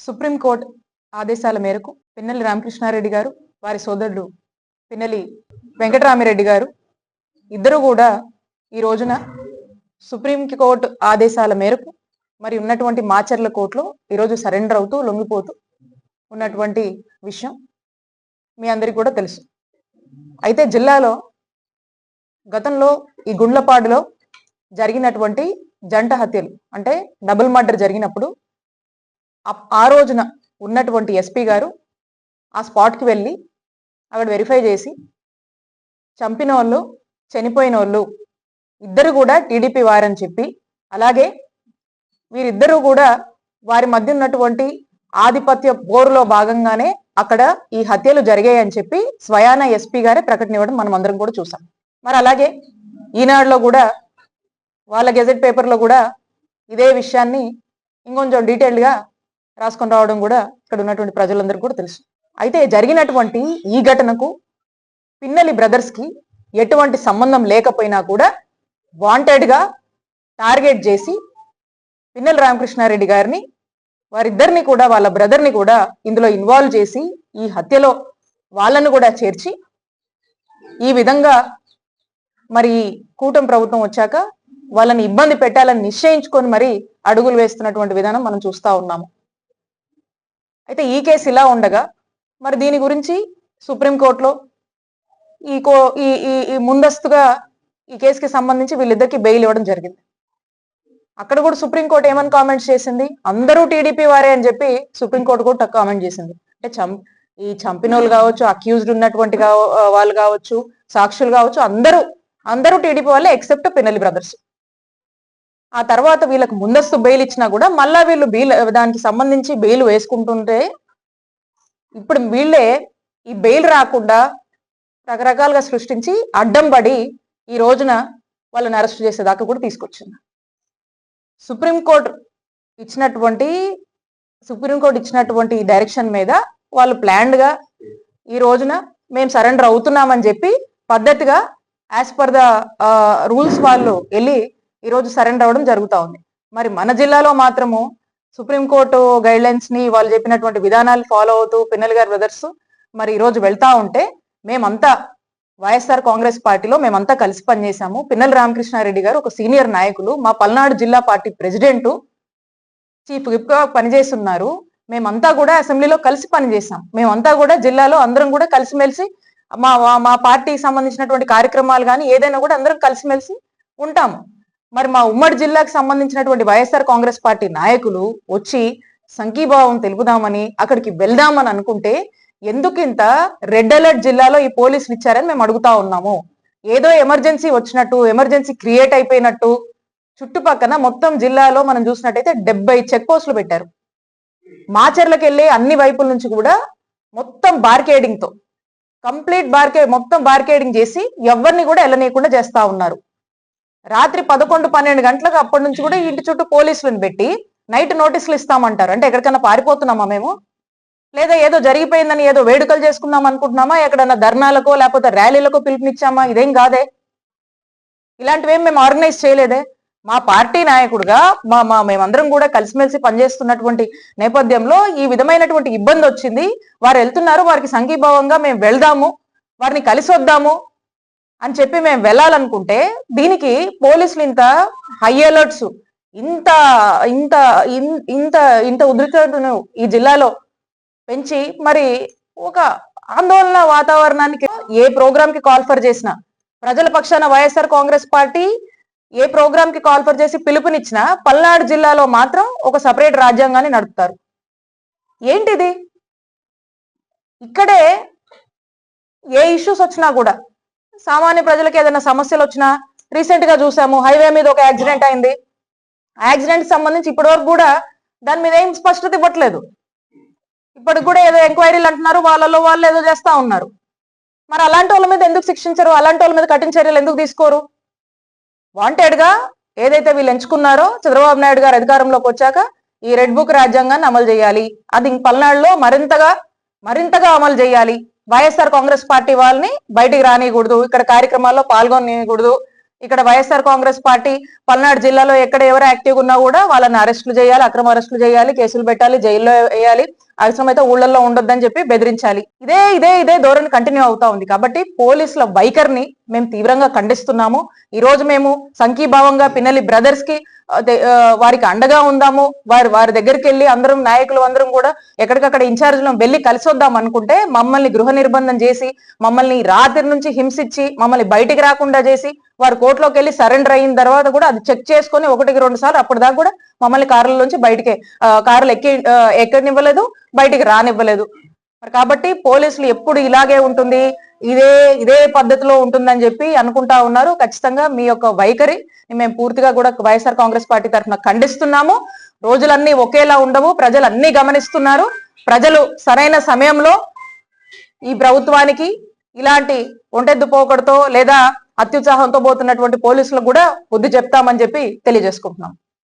Supreme court ఆదేశాల మేరకు పిన్నెల్లి రామకృష్ణారెడ్డి గారు, వారి సోదరుడు పిన్నెల్లి వెంకటరామిరెడ్డి గారు ఇద్దరు కూడా ఈ రోజున సుప్రీంకోర్టు ఆదేశాల మేరకు మరి ఉన్నటువంటి మాచర్ల కోర్టులో ఈరోజు సరెండర్ అవుతూ లొంగిపోతూ ఉన్నటువంటి విషయం మీ అందరికీ కూడా తెలుసు. అయితే జిల్లాలో గతంలో ఈ గుండ్లపాడులో జరిగినటువంటి జంట హత్యలు అంటే డబుల్ మర్డర్ జరిగినప్పుడు ఆ రోజున ఉన్నటువంటి ఎస్పీ గారు ఆ స్పాట్కి వెళ్ళి అక్కడ వెరిఫై చేసి చంపిన వాళ్ళు చనిపోయిన వాళ్ళు ఇద్దరు కూడా టీడీపీ వారని చెప్పి, అలాగే వీరిద్దరూ కూడా వారి మధ్య ఉన్నటువంటి ఆధిపత్య పోరులో భాగంగానే అక్కడ ఈ హత్యలు జరిగాయని చెప్పి స్వయాన ఎస్పీ గారే ప్రకటన ఇవ్వడం మనం అందరం కూడా చూసాం. మరి అలాగే ఈనాడులో కూడా వాళ్ళ గెజెట్ పేపర్లో కూడా ఇదే విషయాన్ని ఇంకొంచెం డీటెయిల్డ్గా రాసుకొని రావడం కూడా ఇక్కడ ఉన్నటువంటి ప్రజలందరికీ కూడా తెలుసు. అయితే జరిగినటువంటి ఈ ఘటనకు పిన్నెల్లి బ్రదర్స్కి ఎటువంటి సంబంధం లేకపోయినా కూడా వాంటెడ్గా టార్గెట్ చేసి పిన్నెల్లి రామకృష్ణారెడ్డి గారిని, వారిద్దరిని కూడా, వాళ్ళ బ్రదర్ని కూడా ఇందులో ఇన్వాల్వ్ చేసి ఈ హత్యలో వాళ్ళను కూడా చేర్చి ఈ విధంగా మరి కూటమి ప్రభుత్వం వచ్చాక వాళ్ళని ఇబ్బంది పెట్టాలని నిశ్చయించుకొని మరి అడుగులు వేస్తున్నటువంటి విధానం మనం చూస్తా ఉన్నాము. అయితే ఈ కేసు ఇలా ఉండగా మరి దీని గురించి సుప్రీంకోర్టులో ఈ ముందస్తుగా ఈ కేసుకి సంబంధించి వీళ్ళిద్దరికి బెయిల్ ఇవ్వడం జరిగింది. అక్కడ కూడా సుప్రీంకోర్టు ఏమని కామెంట్స్ చేసింది, అందరూ టీడీపీ వారే అని చెప్పి సుప్రీంకోర్టు కూడా కామెంట్ చేసింది. అంటే ఈ చంపిన వాళ్ళు కావచ్చు, అక్యూజ్డ్ ఉన్నటువంటి వాళ్ళు కావచ్చు, సాక్షులు కావచ్చు, అందరూ టీడీపీ వాళ్ళే ఎక్సెప్ట్ పిన్నెల్లి బ్రదర్స్. ఆ తర్వాత వీళ్ళకి ముందస్తు బెయిల్ ఇచ్చినా కూడా మళ్ళా వీళ్ళు దానికి సంబంధించి బెయిల్ వేసుకుంటుంటే ఇప్పుడు వీళ్ళే ఈ బెయిల్ రాకుండా రకరకాలుగా సృష్టించి అడ్డం పడి ఈ రోజున వాళ్ళని అరెస్ట్ చేసేదాకా కూడా తీసుకొచ్చింది. సుప్రీంకోర్టు ఇచ్చినటువంటి డైరెక్షన్ మీద వాళ్ళు ప్లాన్డ్గా ఈ రోజున మేము సరెండర్ అవుతున్నామని చెప్పి పద్ధతిగా యాజ్ పర్ ద రూల్స్ వాళ్ళు వెళ్ళి ఈరోజు సరెండర్ అవ్వడం జరుగుతూ ఉంది. మరి మన జిల్లాలో మాత్రము సుప్రీంకోర్టు గైడ్ లైన్స్ ని వాళ్ళు చెప్పినటువంటి విధానాలు ఫాలో అవుతూ పిన్నెల్లి గారి బ్రదర్స్ మరి ఈరోజు వెళ్తా ఉంటే మేమంతా వైఎస్ఆర్ కాంగ్రెస్ పార్టీలో మేమంతా కలిసి పనిచేశాము. పిన్నెల్లి రామకృష్ణారెడ్డి గారు ఒక సీనియర్ నాయకులు, మా పల్నాడు జిల్లా పార్టీ ప్రెసిడెంట్, చీఫ్ విప్గా పనిచేస్తున్నారు. మేమంతా కూడా అసెంబ్లీలో కలిసి పనిచేసాం. మేమంతా కూడా జిల్లాలో అందరం కూడా కలిసిమెలిసి మా పార్టీకి సంబంధించినటువంటి కార్యక్రమాలు కానీ ఏదైనా కూడా అందరం కలిసిమెలిసి ఉంటాము. మరి మా ఉమ్మడి జిల్లాకు సంబంధించినటువంటి వైఎస్ఆర్ కాంగ్రెస్ పార్టీ నాయకులు వచ్చి సంఘీభావం తెలుపుదామని అక్కడికి వెళ్దామని అనుకుంటే ఎందుకు ఇంత రెడ్ అలర్ట్ జిల్లాలో ఈ పోలీసులు ఇచ్చారని మేము అడుగుతా ఉన్నాము. ఏదో ఎమర్జెన్సీ వచ్చినట్టు, ఎమర్జెన్సీ క్రియేట్ అయిపోయినట్టు చుట్టుపక్కన మొత్తం జిల్లాలో మనం చూసినట్టయితే 70 చెక్ పోస్టులు పెట్టారు. మాచర్లకు వెళ్ళే అన్ని వైపుల నుంచి కూడా మొత్తం బార్కేడింగ్ తో కంప్లీట్ మొత్తం బార్కేడింగ్ చేసి ఎవరిని కూడా వెళ్ళనీయకుండా చేస్తా ఉన్నారు. రాత్రి 11-12 గంటలకు అప్పటి నుంచి కూడా ఇంటి చుట్టూ పోలీసులను పెట్టి నైట్ నోటీసులు ఇస్తామంటారు. అంటే ఎక్కడికైనా పారిపోతున్నామా మేము, లేదా ఏదో జరిగిపోయిందని ఏదో వేడుకలు చేసుకుందాం అనుకుంటున్నామా, ఎక్కడన్నా ధర్నాలకో లేకపోతే ర్యాలీలకో పిలుపునిచ్చామా? ఇదేం కాదే, ఇలాంటివేం మేము ఆర్గనైజ్ చేయలేదే. మా పార్టీ నాయకుడుగా మేమందరం కూడా కలిసిమెలిసి పనిచేస్తున్నటువంటి నేపథ్యంలో ఈ విధమైనటువంటి ఇబ్బంది వచ్చింది, వారు వెళ్తున్నారు, వారికి సంఘీభావంగా మేము వెళ్దాము, వారిని కలిసి వద్దాము అని చెప్పి మేము వెళ్ళాలనుకుంటే దీనికి పోలీసులు ఇంత హై అలర్ట్స్, ఇంత ఇంత ఇంత ఇంత ఉద్రిక్తతను ఈ జిల్లాలో పెంచి మరి ఒక ఆందోళన వాతావరణానికి ఏ ప్రోగ్రామ్ కి కాల్ఫర్ చేసినా, ప్రజల పక్షాన వైఎస్ఆర్ కాంగ్రెస్ పార్టీ ఏ ప్రోగ్రామ్ కి కాల్ఫర్ చేసి పిలుపునిచ్చినా పల్నాడు జిల్లాలో మాత్రం ఒక సపరేట్ రాజ్యాంగాన్ని నడుపుతారు. ఏంటిది? ఇక్కడే ఏ ఇష్యూస్ వచ్చినా కూడా, సామాన్య ప్రజలకు ఏదైనా సమస్యలు వచ్చినా, రీసెంట్ గా చూసాము హైవే మీద ఒక యాక్సిడెంట్ అయింది. ఆ యాక్సిడెంట్ సంబంధించి ఇప్పటి వరకు కూడా దాని మీద ఏం స్పష్టత ఇవ్వట్లేదు. ఇప్పటికి కూడా ఏదో ఎంక్వైరీలు అంటున్నారు, వాళ్ళు ఏదో చేస్తా ఉన్నారు. మరి అలాంటి వాళ్ళ మీద ఎందుకు శిక్షించరు? అలాంటి వాళ్ళ మీద కఠిన చర్యలు ఎందుకు తీసుకోరు? వాంటెడ్ గా ఏదైతే వీళ్ళు ఎంచుకున్నారో చంద్రబాబు నాయుడు అధికారంలోకి వచ్చాక ఈ రెడ్ బుక్ రాజ్యాంగాన్ని అమలు చేయాలి, అది పల్నాడులో మరింతగా అమలు చేయాలి, వైఎస్ఆర్ కాంగ్రెస్ పార్టీ వాళ్ళని బయటికి రానియకూడదు, ఇక్కడ కార్యక్రమాల్లో పాల్గొనకూడదు, ఇక్కడ వైఎస్ఆర్ కాంగ్రెస్ పార్టీ పల్నాడు జిల్లాలో ఎక్కడ ఎవరు యాక్టివ్ ఉన్నా కూడా వాళ్ళని అరెస్టులు చేయాలి, అక్రమ అరెస్టులు చేయాలి, కేసులు పెట్టాలి, జైల్లో వేయాలి, అవసరమైతే ఊళ్ళల్లో ఉండొద్దని చెప్పి బెదిరించాలి. ఇదే ఇదే ఇదే ధోరణి కంటిన్యూ అవుతా ఉంది. కాబట్టి పోలీసుల వైఖరిని మేము తీవ్రంగా ఖండిస్తున్నాము. ఈ రోజు మేము సంఘీభావంగా పిన్నెల్లి బ్రదర్స్ కి వారికి అండగా ఉందాము, వారి దగ్గరికి వెళ్ళి అందరం నాయకులు అందరం కూడా ఎక్కడికక్కడ ఇన్ఛార్జ్లో వెళ్ళి కలిసి వద్దాం అనుకుంటే మమ్మల్ని గృహ నిర్బంధం చేసి, మమ్మల్ని రాత్రి నుంచి హింసించి, మమ్మల్ని బయటికి రాకుండా చేసి, వారు కోర్టులోకి వెళ్ళి సరెండర్ అయిన తర్వాత కూడా అది చెక్ చేసుకుని 1-2 సార్లు అప్పటిదాకా కూడా మమ్మల్ని కార్లలోంచి బయటికి కార్లు ఎక్కనివ్వలేదు, బయటికి రానివ్వలేదు. కాబట్టి పోలీసులు ఎప్పుడు ఇలాగే ఉంటుంది, ఇదే పద్ధతిలో ఉంటుందని చెప్పి అనుకుంటా ఉన్నారు. ఖచ్చితంగా మీ యొక్క వైఖరి మేము పూర్తిగా కూడా వైఎస్ఆర్ కాంగ్రెస్ పార్టీ తరఫున ఖండిస్తున్నాము. రోజులన్నీ ఒకేలా ఉండవు, ప్రజలు అన్ని గమనిస్తున్నారు. ప్రజలు సరైన సమయంలో ఈ ప్రభుత్వానికి ఇలాంటి ఒంటెద్దు పోకడతో లేదా అత్యుత్సాహంతో పోతున్నటువంటి పోలీసులకు కూడా బుద్ధి చెప్తామని చెప్పి తెలియజేసుకుంటున్నాం.